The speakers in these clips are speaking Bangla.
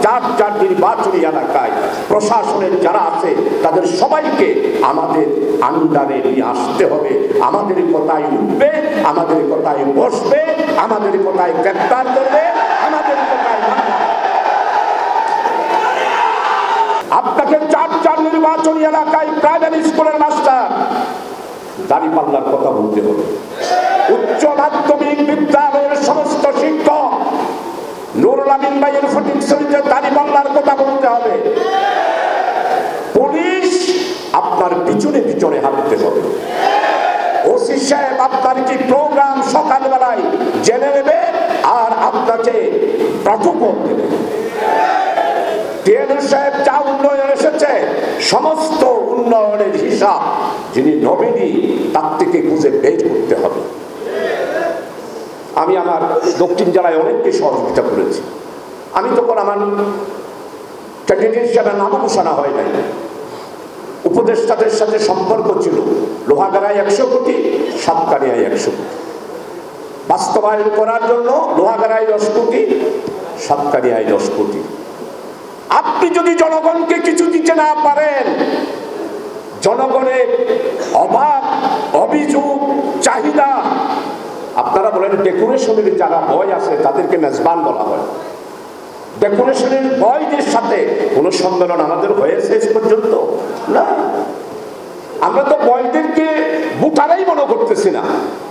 যার যার নির্বাচনী এলাকায় প্রশাসনের যারা আছে তাদের সবাইকে আমাদের আন্ডারে নিয়ে আসতে হবে। আমাদের কথায় উঠবে, আমাদের কথায় বসবে, আমাদের কথায় গ্রেফতার করবে, আমাদের কথায় মানবে। আপনাকে চার চার নির্বাচনী এলাকায় প্রাইমারি স্কুলের মাস্টার দাঁড়িপাল্লার কথা বলতে হবে। উচ্চ মাধ্যমিক বিদ্যালয়ের সমস্ত শিক্ষক নুরুল আমিন ভাইয়ের ফটিক শরীফের দাঁড়িপাল্লার কথা বলতে হবে। পুলিশ আপনার পিছনে পিছনে হাঁটতে হবে। ওসি সাহেব আপনার কি প্রোগ্রাম সকালবেলায় জেনে নেবে আর আপনাকে প্রটোকল দেবে। টিএনএ সাহেব যা উন্নয়ন এসেছে সমস্ত উন্নয়নের হিসাব যিনি নবীনী তার থেকে খুঁজে বের করতে হবে। আমি আমার দক্ষিণ জেলায় অনেককে সহযোগিতা করেছি। আমি তখন আমার ক্যান্ডিডেট হিসাবে নাম ঘোষণা হয় নাই। উপদেষ্টাদের সাথে সম্পর্ক ছিল। লোহাগাড়ায় 100 কোটি, সাতকানিয়ায় 100 কোটি বাস্তবায়ন করার জন্য। লোহাগাড়ায় 10 কোটি, সাতকানিয়ায় 10 কোটি। আপনি যদি জনগণকে কিছু দিতে না পারেন, জনগণের অভাব, অভিযোগ, চাহিদা, আপনারা বলেন ডেকোরেশনের যারা বয় আছে তাদেরকে মেজবান বলা হয়। ডেকোরেশনের বয়দের সাথে কোনো সম্মেলন আমাদের হয়েছে পর্যন্ত না। আমরা তো বয়দেরকে বুটারাই মনে করতেছি না।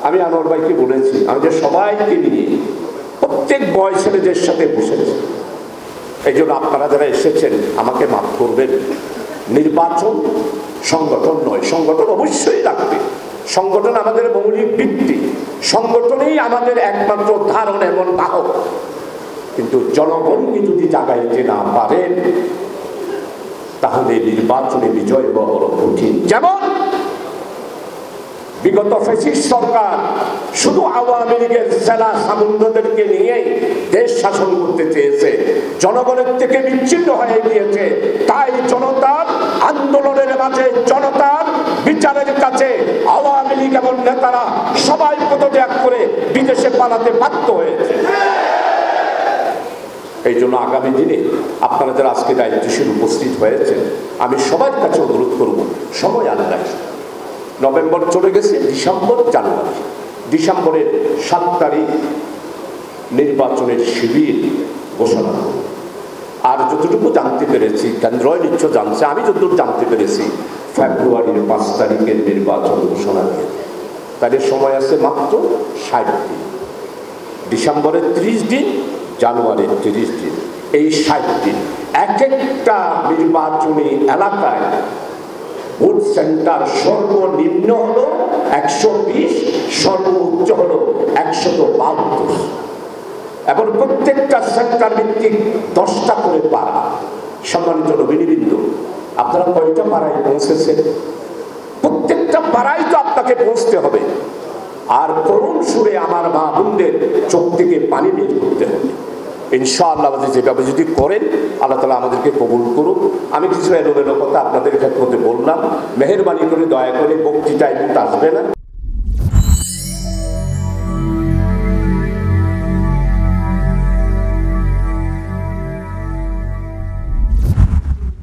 আমি আনোয়ার ভাইকে বলেছি, আমি যে সবাইকে নিয়ে প্রত্যেক বয় ছেলেদের সাথে বসেছি। এই জন্য আপনারা যারা এসেছেন আমাকে মাফ করবেন। নির্বাচন সংগঠন নয়, সংগঠন অবশ্যই রাখবে। সংগঠন আমাদের মৌলিক ভিত্তি, সংগঠনেই আমাদের একমাত্র ধারণ এবং বাহক। কিন্তু জনগণকে যদি জাগাইতে না পারেন তাহলে নির্বাচনে বিজয় হওয়া বড় কঠিন। যেমন বিগত ফ্যাসিস্ট সরকার শুধু আওয়ামী লীগের জেলা সামন্তদেরকে নিয়ে দেশ শাসন করতে চেয়েছে, জনগণের থেকে বিচ্ছিন্ন হয়ে গিয়েছে। তাই জনতার আন্দোলনের মাঝে, জনতার বিচারের কাছে আওয়ামী লীগ এবং নেতারা সবাই পদত্যাগ করে বিদেশে পালাতে বাধ্য হয়েছে। এই জন্য আগামী দিনে আপনারা যারা আজকে দায়িত্বশীল উপস্থিত হয়েছেন, আমি সবার কাছে অনুরোধ করব, সময় আর নাই। নভেম্বর চলে গেছে, ডিসেম্বর, জানুয়ারি। ডিসেম্বরের 7 তারিখ নির্বাচনের শিবির ঘোষণা করব। আর যতটুকু জানতে পেরেছি, কেন্দ্রই নিশ্চয় জানছে, আমি যতটুকু জানতে পেরেছি ফেব্রুয়ারির 5 তারিখের নির্বাচন ঘোষণা দিয়ে তাদের সময় আছে মাত্র 60 দিন। ডিসেম্বরের 30 দিন, জানুয়ারির 30 দিন, এই 60 দিন। এক একটা নির্বাচনী এলাকায় ভোট সেন্টার সর্বনিম্ন হলো 120, সর্বোচ্চ হলো 172, এবং প্রত্যেকটা সেন্টার ভিত্তিক 10টা করে পাড়া। সম্মানিত নবীনবৃন্দ, আপনারা কয়টা পাড়ায় পৌঁছেছেন? প্রত্যেকটা পাড়ায় তো আপনাকে পৌঁছতে হবে। আর করুণ সুরে আমার মা বোনদের চোখ থেকে পানি বের করতে হবে। ইনশাআল্লাহ যেভাবে যদি করেন আল্লাহ তাআলা আমাদেরকে কবুল করুক। আমি কিছু এলোমেলো কথা আপনাদের ক্ষেত্রে বললাম, মেহেরবানি করে দয়া করে বক্তৃতায় আসবে না।